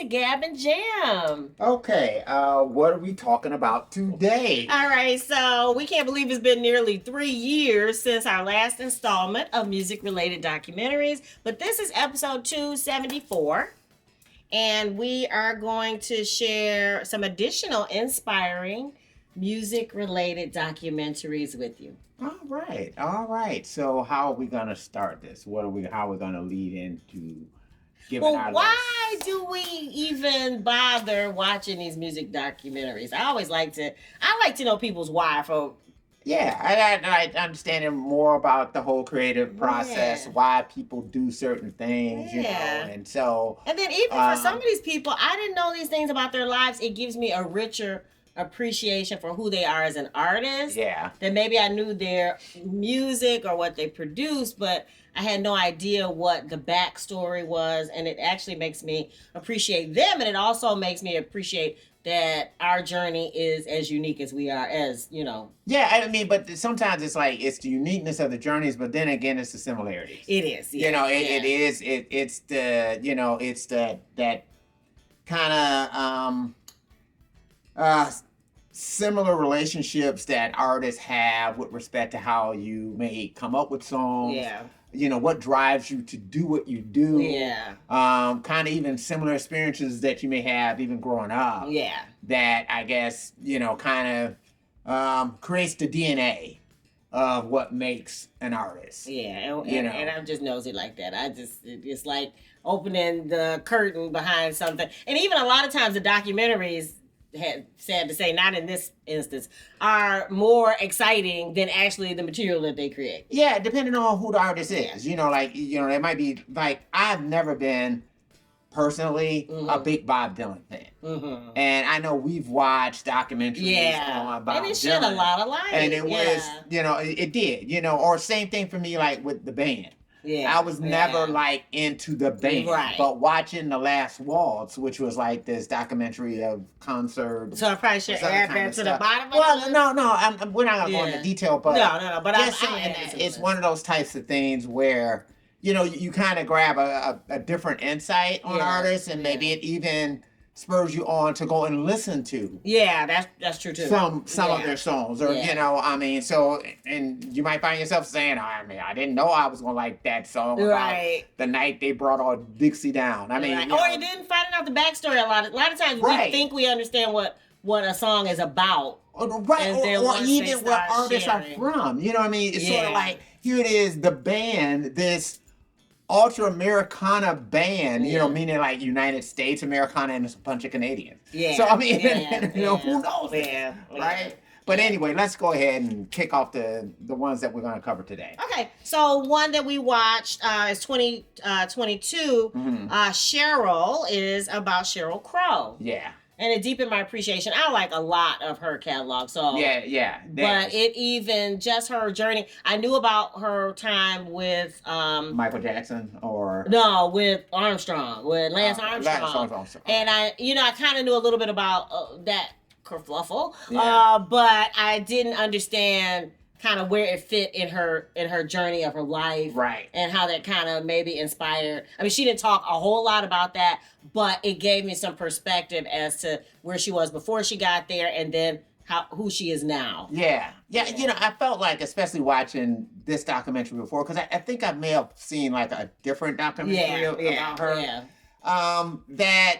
Gab and Jam. Okay, what are we talking about today? All right, so we can't believe it's been nearly 3 years since our last installment of music-related documentaries, but this is episode 274, and we are going to share some additional inspiring music-related documentaries with you. All right. So how are we gonna start this? How are we gonna lead into giving our why do we even bother watching these music documentaries? I like to know people's why for. Yeah, I understanding more about the whole creative process, why people do certain things, you know, and then even for some of these people, I didn't know these things about their lives. It gives me a richer appreciation for who they are as an artist. Yeah. That maybe I knew their music or what they produced, but I had no idea what the backstory was, and it actually makes me appreciate them, and it also makes me appreciate that our journey is as unique as we are, as you know. Yeah, I mean, but sometimes it's like it's the uniqueness of the journeys, but then again, it's the similarities. It is, you know, it's the it's that kind of similar relationships that artists have with respect to how you may come up with songs. Yeah. You know, what drives you to do what you do. Yeah. Kind of even similar experiences that you may have even growing up. Yeah. That I guess, kind of creates the DNA of what makes an artist. Yeah. And I'm just nosy like that. It's like opening the curtain behind something. And even a lot of times the documentaries, sad to say, not in this instance, are more exciting than actually the material that they create. Yeah, depending on who the artist is. It might be like, I've never been personally a big Bob Dylan fan. Mm-hmm. And I know we've watched documentaries on Bob Dylan. And it shed a lot of light. And it was, it did, or same thing for me, like with the band. Yeah, I was never like into the band, but watching The Last Waltz, which was like this documentary of concerts. So I probably should add that to the bottom. Well, no, we're not gonna go into detail, but no. But I'm saying it's one of those types of things where you kind of grab a different insight on artists, and maybe it even spurs you on to go and listen to. Yeah, that's true too. Some of their songs, or and you might find yourself saying, I didn't know I was gonna like that song about the night they brought all Dixie down. I mean, or you didn't find out the backstory a lot of times. We think we understand what a song is about. Right, or even where artists are from. You know what I mean? It's sort of like, here it is, the band, this ultra Americana band, meaning like United States Americana and a bunch of Canadians. Yeah. So I mean, who knows? Yeah. Right. But anyway, let's go ahead and kick off the ones that we're going to cover today. Okay. So one that we watched is 2022. Sheryl is about Sheryl Crow. Yeah. And it deepened my appreciation. I like a lot of her catalog. So yeah. But it even just her journey. I knew about her time with Michael Jackson with Armstrong, with Lance Armstrong. And I kind of knew a little bit about that kerfluffle. Yeah. But I didn't understand kind of where it fit in her journey of her life, right? And how that kind of maybe inspired. I mean, she didn't talk a whole lot about that, but it gave me some perspective as to where she was before she got there, and then who she is now. Yeah. I felt like, especially watching this documentary before, because I think I may have seen like a different documentary about her. Yeah. That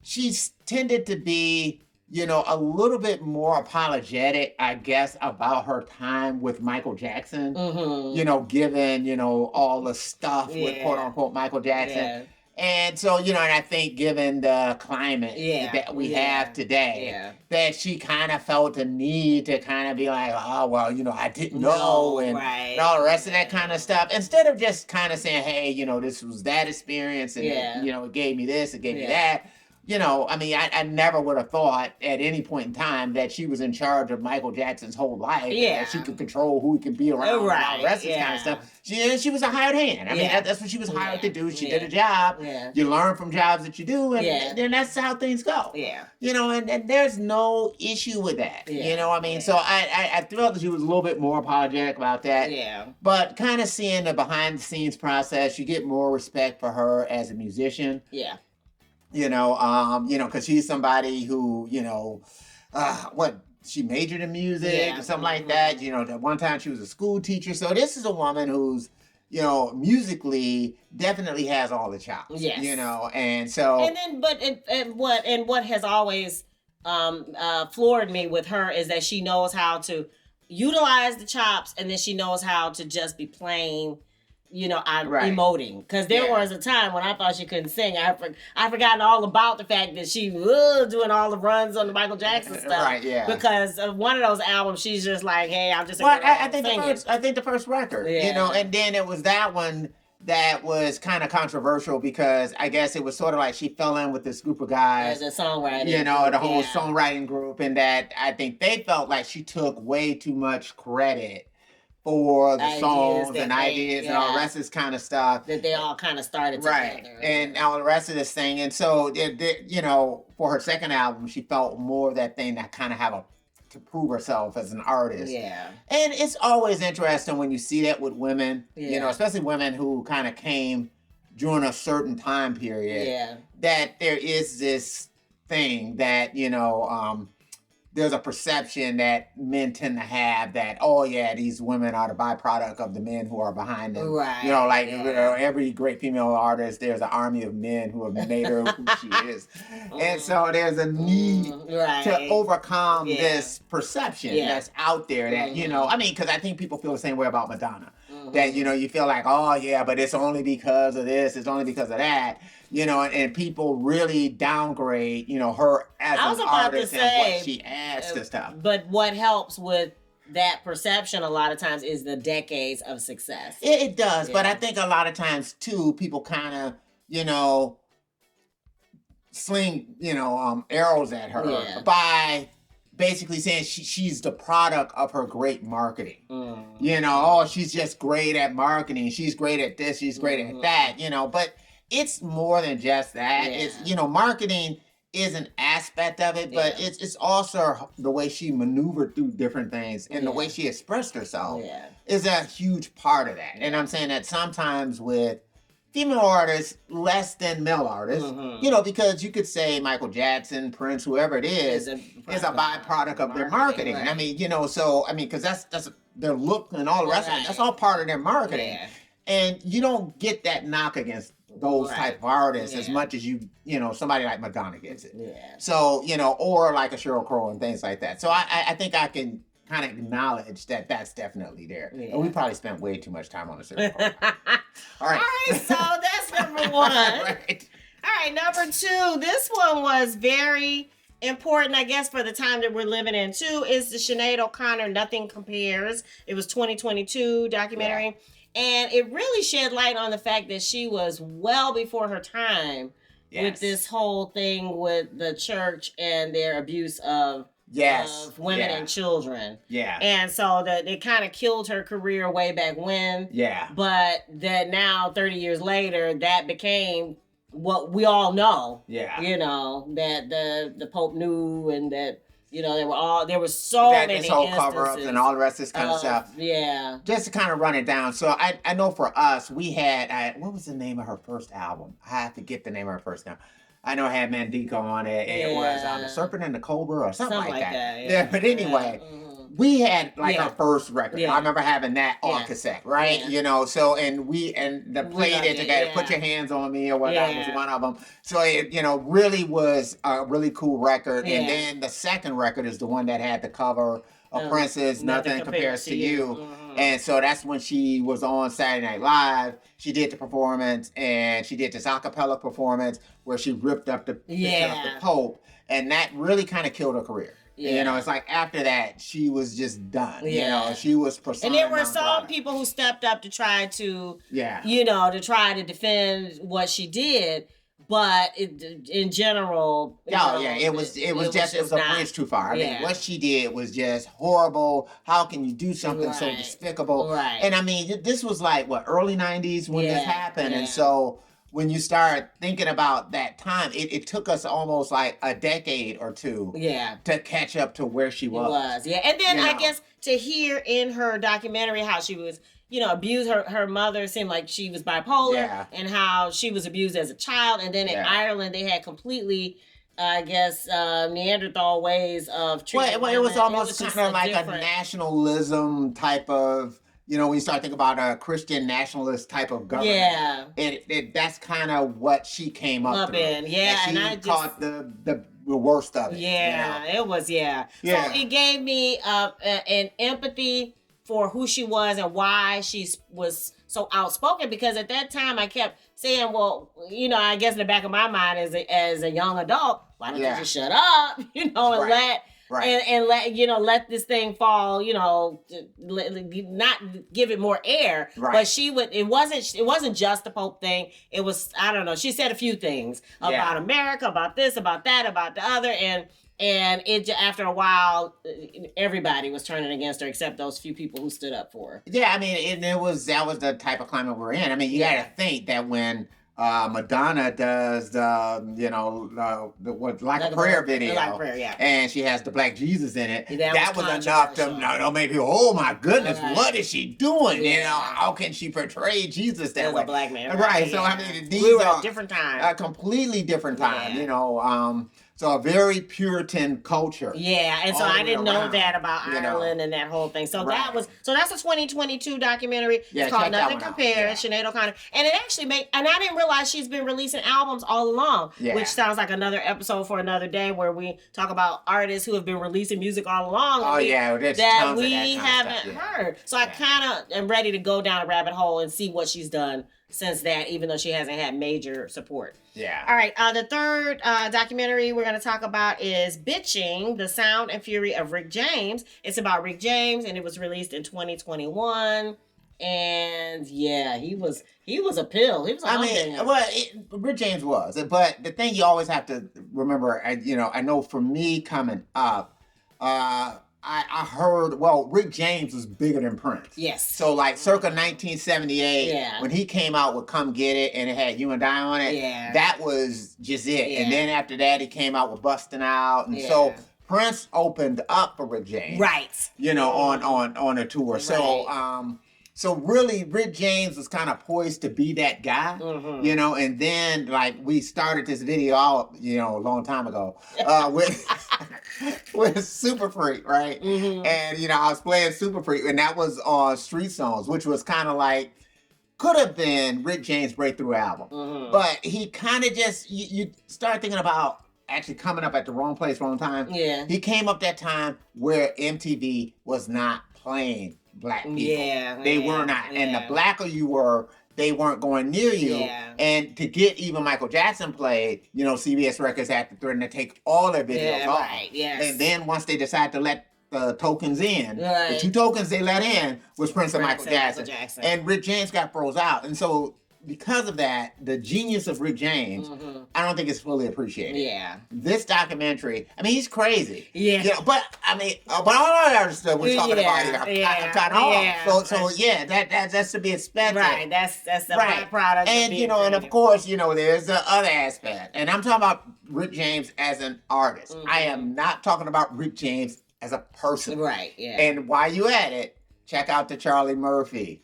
she's tended to be, a little bit more apologetic, I guess, about her time with Michael Jackson. Mm-hmm. Given, all the stuff with quote unquote Michael Jackson. Yeah. And so, and I think given the climate that we have today, that she kind of felt the need to kind of be like, oh, well, I didn't know, and all the rest of that kind of stuff. Instead of just kind of saying, hey, this was that experience, and it gave me this, it gave me that. I never would have thought at any point in time that she was in charge of Michael Jackson's whole life. Yeah. That she could control who he could be around and all the rest of this kind of stuff. She was a hired hand. I mean, that's what she was hired to do. She did a job. Yeah. You learn from jobs that you do, and then that's how things go. Yeah. And there's no issue with that. Yeah. So I felt that she was a little bit more apologetic about that. Yeah. But kind of seeing the behind the scenes process, you get more respect for her as a musician. Yeah. because she's somebody who, she majored in music or something like that. At one time she was a school teacher. So this is a woman who's, musically definitely has all the chops. Yes. And so. And then, what has always floored me with her is that she knows how to utilize the chops, and then she knows how to just be plain, emoting. Because there was a time when I thought she couldn't sing. I forgotten all about the fact that she was doing all the runs on the Michael Jackson stuff. Right, yeah. Because of one of those albums, she's just like, hey, I'm just a girl. I think the first record, and then it was that one that was kind of controversial because I guess it was sort of like she fell in with this group of guys. As a songwriting the whole songwriting group, and that I think they felt like she took way too much credit for the songs and ideas and all the rest of this kind of stuff. That they all kind of started together. Right. And all the rest of this thing. And so, for her second album, she felt more of that thing that kind of to prove herself as an artist. Yeah. And it's always interesting when you see that with women, especially women who kind of came during a certain time period. Yeah. That there is this thing that, there's a perception that men tend to have that, these women are the byproduct of the men who are behind them. Right. Every great female artist, there's an army of men who have made her who she is. And so there's a need to overcome this perception that's out there that, because I think people feel the same way about Madonna. That, you feel like, but it's only because of this, it's only because of that. And people really downgrade, her as an artist and what she adds to stuff. But what helps with that perception a lot of times is the decades of success. It does, but I think a lot of times too, people kind of, sling, arrows at her by basically saying she's the product of her great marketing. She's just great at marketing. She's great at this. She's great at that. But it's more than just that. It's marketing is an aspect of it, but it's also the way she maneuvered through different things and the way she expressed herself is a huge part of that. And I'm saying that sometimes with female artists less than male artists, because you could say Michael Jackson, Prince, whoever it is a byproduct of their marketing. Right. I mean, because that's their look and all the rest of it. That's all part of their marketing. Yeah. And you don't get that knock against those type of artists as much as somebody like Madonna gets it. Yeah. So, or like a Sheryl Crow and things like that. So I think I can kind of acknowledge that that's definitely there. Yeah. And we probably spent way too much time on the Sheryl Crow. All right. So that's number one. Right. All right, number two. This one was very important, I guess, for the time that we're living in too, is the Sinead O'Connor Nothing Compares. It was 2022 documentary. Yeah. And it really shed light on the fact that she was well before her time with this whole thing with the church and their abuse of women and children. Yeah. And so that it kind of killed her career way back when. Yeah. But that now, 30 years later, that became what we all know. Yeah. That the Pope knew, and that there was so many this whole cover-ups and all the rest of this kind of stuff. Yeah. Just to kind of run it down. So I know for us, we had, what was the name of her first album? I have to get the name of her first now. I know it had Mandinka on it, and it was The Serpent and the Cobra or something like that. Yeah, but anyway, we had our first record. Yeah. I remember having that on cassette, right? Yeah. So, and the played it together, Put Your Hands on Me or whatever was one of them. So it, really was a really cool record. Yeah. And then the second record is the one that had the cover of Prince's Nothing Compares to You. Mm-hmm. And so that's when she was on Saturday Night Live. She did the performance, and she did this a cappella performance where she ripped up the picture of the Pope. And that really kind of killed her career. Yeah. It's like after that, she was just done. Yeah. She was persona. And there were some people who stepped up to try to, to try to defend what she did. But in general, it was a bridge too far. I mean, what she did was just horrible. How can you do something so despicable? Right. And I mean, this was like early '90s when this happened, and so when you start thinking about that time, it took us almost like a decade or two to catch up to where she was. And then I guess to hear in her documentary how she was, abused her mother. Seemed like she was bipolar, and how she was abused as a child. And then in Ireland, they had completely, I guess, Neanderthal ways of treating Well, it was almost kind of like a nationalism type of, when you start thinking about a Christian nationalist type of government. That's kind of what she came up through. And she caught the worst of it. It was. So it gave me an empathy for who she was and why she was so outspoken, because at that time I kept saying, well, I guess in the back of my mind as a young adult, why don't you just shut up, and let this thing fall, not give it more air. But it wasn't just the Pope thing. It was, I don't know, she said a few things about America, about this, about that, about the other, and it, after a while, everybody was turning against her except those few people who stood up for her. Yeah, I mean, that was the type of climate we're in. I mean, you got to think that when Madonna does the Like a Prayer video, and she has the Black Jesus in it, that was enough to make people, oh my goodness, what is she doing? How can she portray Jesus that way? A black man, right? So I mean, these are different time, a completely different time. So a very Puritan culture. Yeah, and so I didn't know that about Ireland and that whole thing. So that's a 2022 documentary. It's called Nothing Compares, Sinead O'Connor. And it actually and I didn't realize she's been releasing albums all along, which sounds like another episode for another day where we talk about artists who have been releasing music all along that we haven't heard. So I kind of am ready to go down a rabbit hole and see what she's done since that, even though she hasn't had major support. Yeah. All right. The third documentary we're going to talk about is Bitchin, The Sound and Fury of Rick James. It's about Rick James, and it was released in 2021. And he was a pill. He was Rick James was. But the thing you always have to remember, I know for me coming up, I heard, Rick James was bigger than Prince. Yes. So like circa 1978, when he came out with Come Get It and it had You and I on it, that was just it. Yeah. And then after that, he came out with Bustin' Out. And so Prince opened up for Rick James. Right. On a tour. Right. So really, Rick James was kind of poised to be that guy, and then like we started this video a long time ago with Super Freak, right? And I was playing Super Freak, and that was on Street Songs, which was kind of like could have been Rick James' breakthrough album, but he kind of just you start thinking about actually coming up at the wrong place, wrong time. Yeah, he came up that time where MTV was not playing Black people. They were not. And the blacker you were, they weren't going near you. And to get even Michael Jackson played, CBS Records had to threaten to take all their videos off. And then once they decided to let the tokens in, the two tokens they let in was Prince and Michael Jackson. And Rick James got froze out. And so because of that, the genius of Rick James, I don't think it's fully appreciated. Yeah. This documentary, I mean, he's crazy. Yeah. But I mean, but all the other stuff we're talking about here, I'm kind of So that's to be expected. Right. That's the byproduct. And and of course, there's the other aspect, and I'm talking about Rick James as an artist. I am not talking about Rick James as a person. Right. Yeah. And while you at it, check out the Charlie Murphy.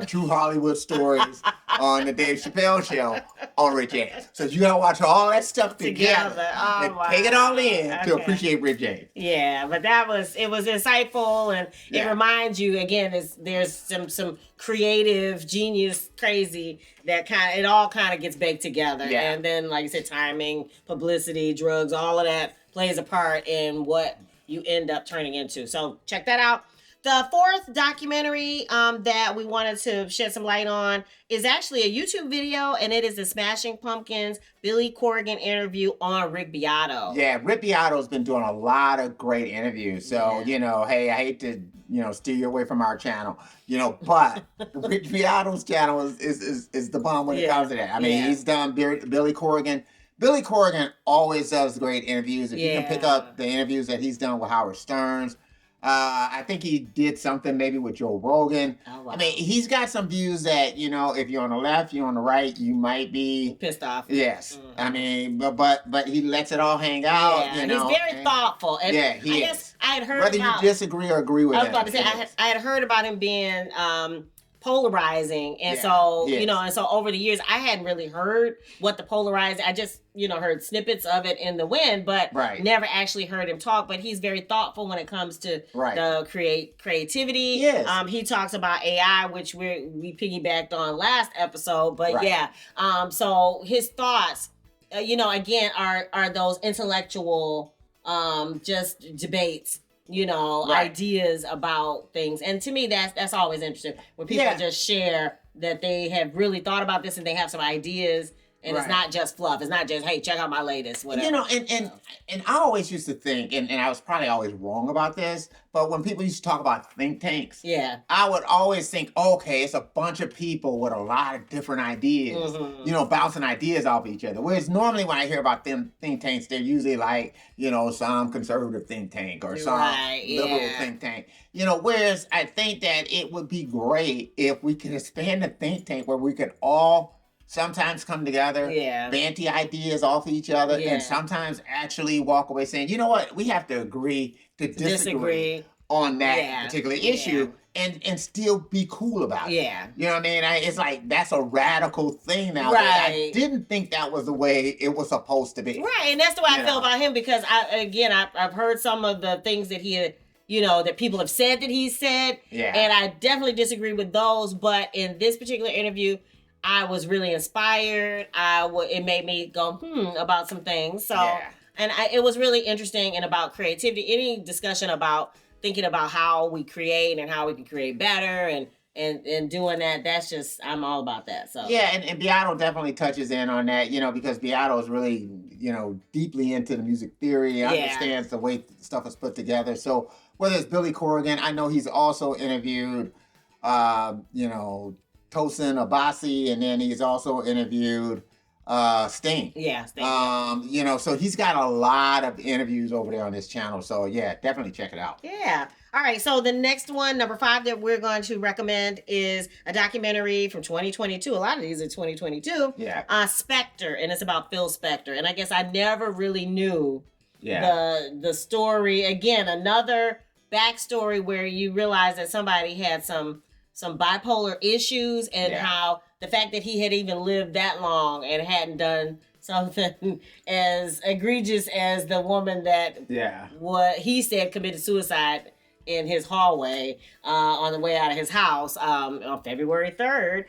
True Hollywood Stories on the Dave Chappelle Show on Rick James. So you gotta watch all that stuff together and take it all in to appreciate Rick James. Yeah, but it was insightful, and it reminds you again. There's some creative genius, crazy that it all kind of gets baked together, and then like you said, timing, publicity, drugs, all of that plays a part in what you end up turning into. So check that out. The fourth documentary that we wanted to shed some light on is actually a YouTube video, and it is the Smashing Pumpkins Billy Corgan interview on Rick Beato. Yeah, Rick Beato's been doing a lot of great interviews. So, hey, I hate to, steer you away from our channel, but Rick Beato's channel is the bomb when it comes to that. I mean, he's done Billy Corgan. Billy Corgan always does great interviews. If you can pick up the interviews that he's done with Howard Stern, I think he did something maybe with Joe Rogan. Oh, wow. I mean, he's got some views that, you know, if you're on the left, you're on the right, you might be pissed off. Yes. Mm-hmm. I mean, but he lets it all hang out. Yeah, you know, he's very thoughtful. And yeah, he I is. guess I had heard whether about, you disagree or agree with him. I was about to say I had heard about him being polarizing, and Yeah, so yes. you know, and so over the years I hadn't really heard what the polarizing. I just, you know, heard snippets of it in the wind, but Right. never actually heard him talk. But he's very thoughtful when it comes to Right. the creativity. Yes. He talks about AI, which we piggybacked on last episode, but Right. yeah. So his thoughts, you know, again, are those intellectual just debates, you know, Right. ideas about things. And to me, that's always interesting when people Yeah. just share that they have really thought about this and they have some ideas, and it's Right. not just fluff. It's not just, hey, check out my latest, whatever. You know, and I always used to think, and I was probably always wrong about this, but when people used to talk about think tanks, Yeah. I would always think, okay, it's a bunch of people with a lot of different ideas, Mhm. you know, bouncing ideas off each other. Whereas normally when I hear about them think tanks, they're usually like, you know, some conservative think tank or some Right, liberal yeah. think tank. You know, whereas I think that it would be great if we could expand the think tank where we could all sometimes come together, Yeah. banty ideas off each other, Yeah. and sometimes actually walk away saying, you know what, we have to agree to disagree on that Yeah. particular issue and still be cool about it. Yeah. You know what I mean? It's like that's a radical thing now. That I Right. didn't think that was the way it was supposed to be. Right, and that's the way I You feel know. about him, because I've heard some of the things that he, you know, that people have said that he said, Yeah. and I definitely disagree with those. But in this particular interview, I was really inspired. It made me go about some things. So, Yeah. and it was really interesting, and about creativity. Any discussion about thinking about how we create and how we can create better, and doing that. That's just, I'm all about that. So Yeah, and Beato definitely touches in on that, you know, because Beato is really, you know, deeply into the music theory, Yeah. understands the way stuff is put together. So whether it's Billy Corgan, I know he's also interviewed, you know, Tosin Abasi, and then he's also interviewed Sting. yeah, thank you. You know, so he's got a lot of interviews over there on his channel. So yeah, definitely check it out. Yeah. All right. So the next one, number 5, that we're going to recommend is a documentary from 2022. A lot of these are 2022. Yeah. Spector, and it's about Phil Spector. And I guess I never really knew Yeah. the story. Again, another backstory where you realize that somebody had some bipolar issues, and Yeah. how the fact that he had even lived that long and hadn't done something as egregious as the woman that Yeah. what he said committed suicide in his hallway on the way out of his house on February 3rd,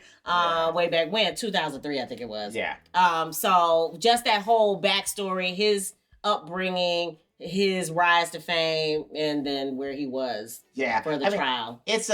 way back when, 2003, I think it was. Yeah. So just that whole backstory, his upbringing, his rise to fame, and then where he was Yeah. for the I mean, trial. it's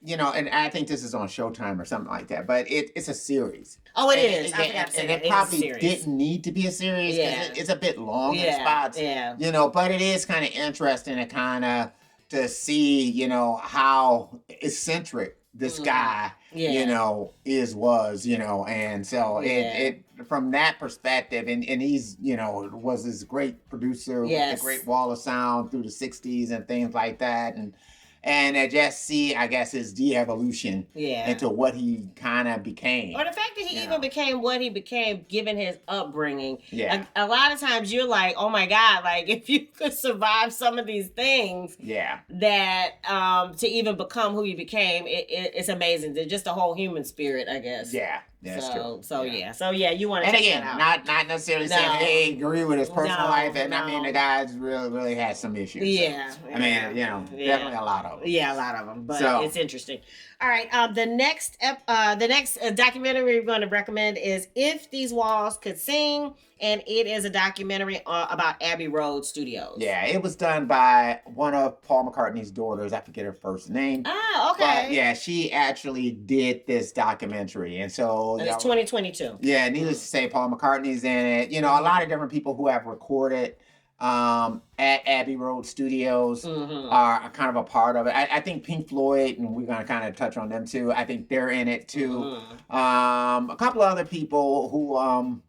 you know, and I think this is on Showtime or something like that, but it's a series. Oh, it And is. I forgot to say and that. it It is a probably series. didn't need to be a series because Yeah. it's a bit long in Yeah, spots. yeah. You know, but it is kind of interesting to kind of to see, you know, how eccentric this guy, Yeah. you know, was, you know, and so Yeah. it from that perspective, and he's, you know, was this great producer Yes. with the Great Wall of Sound through the 60s and things like that, and I just see, I guess, his de-evolution Yeah. into what he kind of became. Or the fact that he You even know. became what he became, given his upbringing. Yeah. A lot of times you're like, oh my God, like if you could survive some of these things, Yeah. that to even become who you became, it's amazing. They're just a whole human spirit, I guess. Yeah. That's true. So yeah, you want to And check again, that out. not necessarily saying, No. hey, agree with his personal No, life. And I no. mean, the guy's really had some issues. Yeah, I mean, yeah, you know, yeah. definitely a lot of them. Yeah, a lot of them, but So- it's interesting. All right, the next documentary we're going to recommend is "If These Walls Could Sing," and it is a documentary about Abbey Road Studios. Yeah, it was done by one of Paul McCartney's daughters. I forget her first name. Ah, okay. But yeah, she actually did this documentary. And so, And you it's know, 2022. yeah, needless to say, Paul McCartney's in it. You know, a lot of different people who have recorded at Abbey Road Studios Mhm. are kind of a part of it. I think Pink Floyd, and we're gonna kind of touch on them too. I think they're in it too. Mhm. A couple of other people who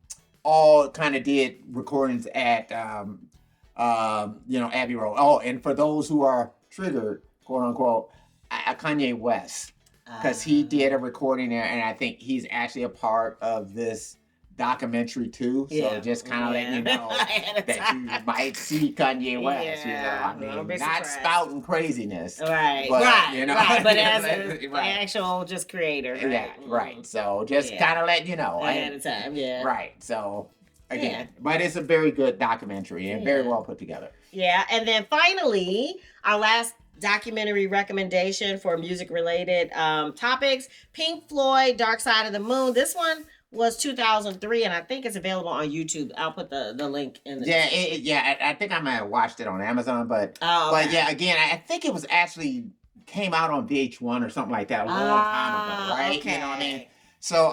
all kind of did recordings at you know, Abbey Road. Oh, and for those who are triggered, quote unquote, Kanye West. Because he did a recording there, and I think he's actually a part of this documentary too. So just kind of letting you know that you might see Kanye West. I mean, not spouting craziness, right? But, right. But as an actual just creator, right. So just kind of letting you know ahead of time, right. So again, but it's a very good documentary and very well put together. Yeah, and then finally, our last documentary recommendation for music related topics, Pink Floyd, Dark Side of the Moon. This one was 2003, and I think it's available on YouTube. I'll put the link in the I think I might have watched it on Amazon, but again, I think it was actually came out on VH1 or something like that a long time ago, right? Okay. You know what I mean? So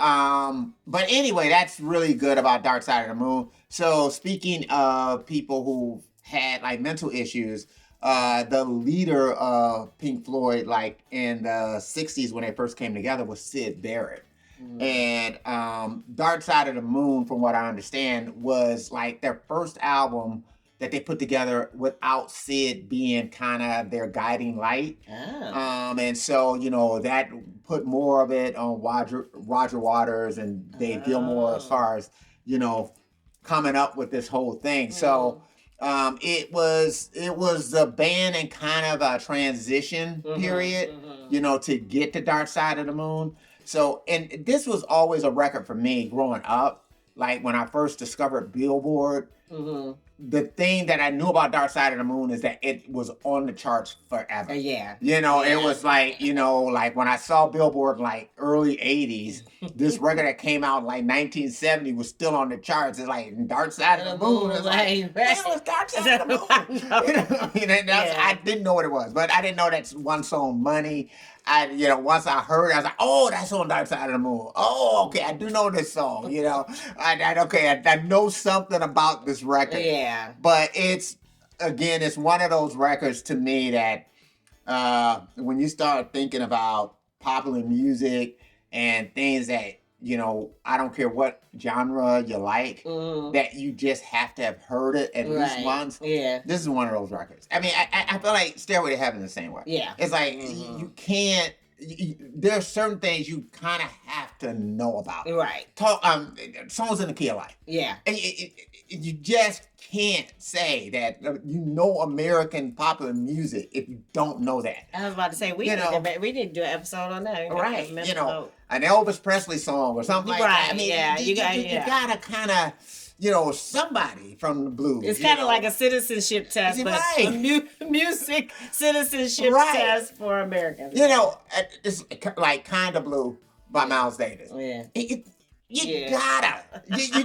but anyway, that's really good about Dark Side of the Moon. So speaking of people who had like mental issues, the leader of Pink Floyd, like in the 60s when they first came together, was Syd Barrett. And Dark Side of the Moon, from what I understand, was like their first album that they put together without Syd being kind of their guiding light. And so, that put more of it on Roger Waters and Dave Gilmour as far as, coming up with this whole thing. So it was the band in kind of a transition period, to get to Dark Side of the Moon. So, and this was always a record for me growing up. Like when I first discovered Billboard, the thing that I knew about Dark Side of the Moon is that it was on the charts forever. It was like, like when I saw Billboard in like early 80s, this record that came out in like 1970 was still on the charts. It's like Dark Side of the Moon. It's like, it was Dark Side of the Moon. I didn't know what it was, but I didn't know that one song, Money. Once I heard it, I was like, oh, that's on Dark Side of the Moon. Oh, okay, I do know this song, I know something about this record. But it's one of those records to me that when you start thinking about popular music and things that, I don't care what genre you like, that you just have to have heard it at least once. This is one of those records. I mean, I feel like Stairway to Heaven the same way. It's like you can't. There are certain things you kind of have to know about. Songs in the Key of Life. And you just can't say that American popular music if you don't know that. I was about to say we need to do an episode on that. Right. An Elvis Presley song or something like that. I mean, you gotta kind of, somebody from the blues. It's kind of like a citizenship test, but a music citizenship test for Americans. It's like Kind of Blue by Miles Davis. You gotta. These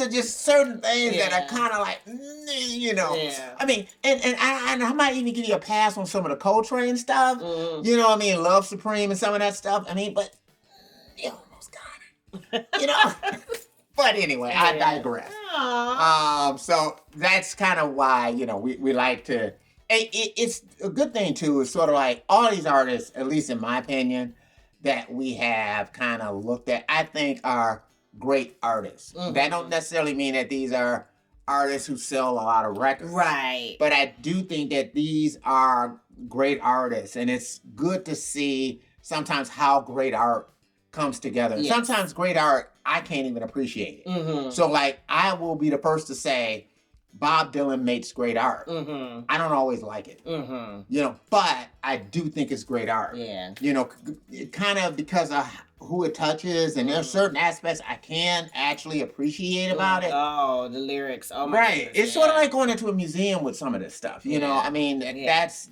are just certain things that are kind of like, I mean, and I might even give you a pass on some of the Coltrane stuff. Love Supreme and some of that stuff. I mean, but you almost got it. But anyway, I digress. So that's kind of why, we like to. It's a good thing too. Is sort of like all these artists, at least in my opinion, that we have kind of looked at, I think are great artists. That don't necessarily mean that these are artists who sell a lot of records. But I do think that these are great artists, and it's good to see sometimes how great art comes together. Sometimes great art, I can't even appreciate it. So like, I will be the first to say, Bob Dylan makes great art. I don't always like it, but I do think it's great art. Kind of because of who it touches, and there's certain aspects I can actually appreciate about it. Oh, the lyrics. Oh my goodness, it's sort of like going into a museum with some of this stuff. I mean, that's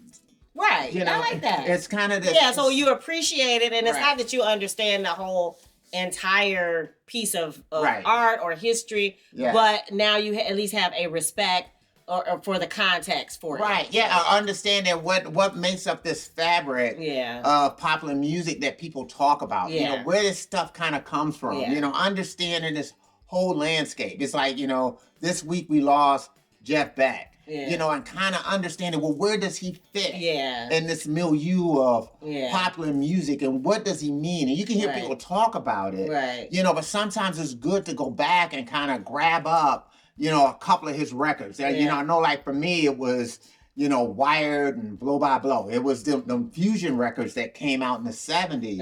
right. I like that. It's kind of this. So you appreciate it, and it's not that you understand the whole entire piece of art or history, but now you at least have a respect or for the context for it. I understand that what makes up this fabric of popular music that people talk about. Where this stuff kind of comes from. Understanding this whole landscape. It's like, this week we lost Jeff Beck. And kind of understanding, where does he fit in this milieu of popular music, and what does he mean? And you can hear people talk about it, but sometimes it's good to go back and kind of grab up, a couple of his records. I know, like for me, it was, Wired and Blow by Blow. It was the fusion records that came out in the 70s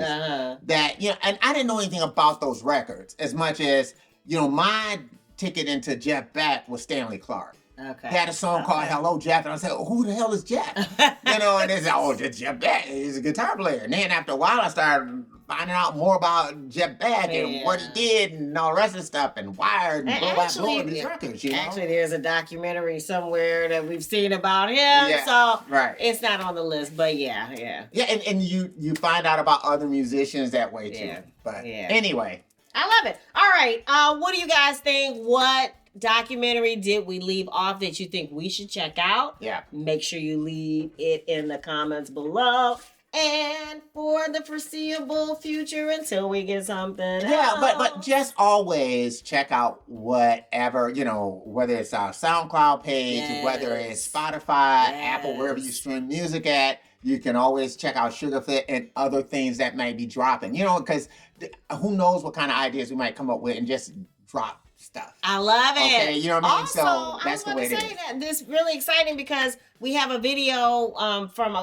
that, and I didn't know anything about those records as much as, my ticket into Jeff Beck was Stanley Clarke. Okay. He had a song called Hello, Jeff, and I said, who the hell is Jeff? And they said, it's Jeff Beck. He's a guitar player. And then after a while, I started finding out more about Jeff Beck and what he did and all the rest of the stuff and Wired and Blow by Blow and these records, Actually, there's a documentary somewhere that we've seen about him, so it's not on the list, but yeah. Yeah, and you find out about other musicians that way, too. But anyway. I love it. All right, what do you guys think? What documentary did we leave off that you think we should check out? Yeah. Make sure you leave it in the comments below. And for the foreseeable future until we get something else. But just always check out whatever, whether it's our SoundCloud page, whether it's Spotify, Apple, wherever you stream music at. You can always check out Sugarfoot and other things that might be dropping. Because who knows what kind of ideas we might come up with and just drop stuff. I love it. Okay, you know what I mean? Also, so that's the way it is. I was going to say that this is really exciting because we have a video from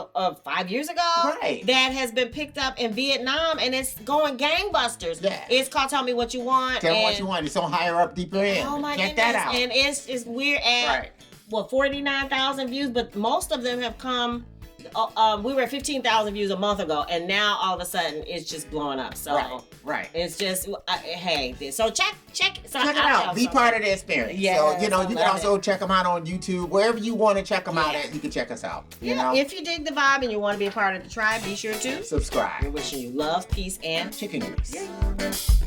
5 years ago that has been picked up in Vietnam and it's going gangbusters. Yeah. It's called Tell Me What You Want. Tell Me What You Want. It's on Higher Up, Deeper In. Oh my Check goodness. that out. And it's we're at 49,000 views, but most of them have come. We were at 15,000 views a month ago, and now all of a sudden it's just blowing up. So it's just so check it out. Be part of the experience. Yeah, so you can also check them out on YouTube, wherever you want to check them out at. You can check us out. You know, if you dig the vibe and you want to be a part of the tribe, be sure to subscribe. We're wishing you love, peace, and chicken grease.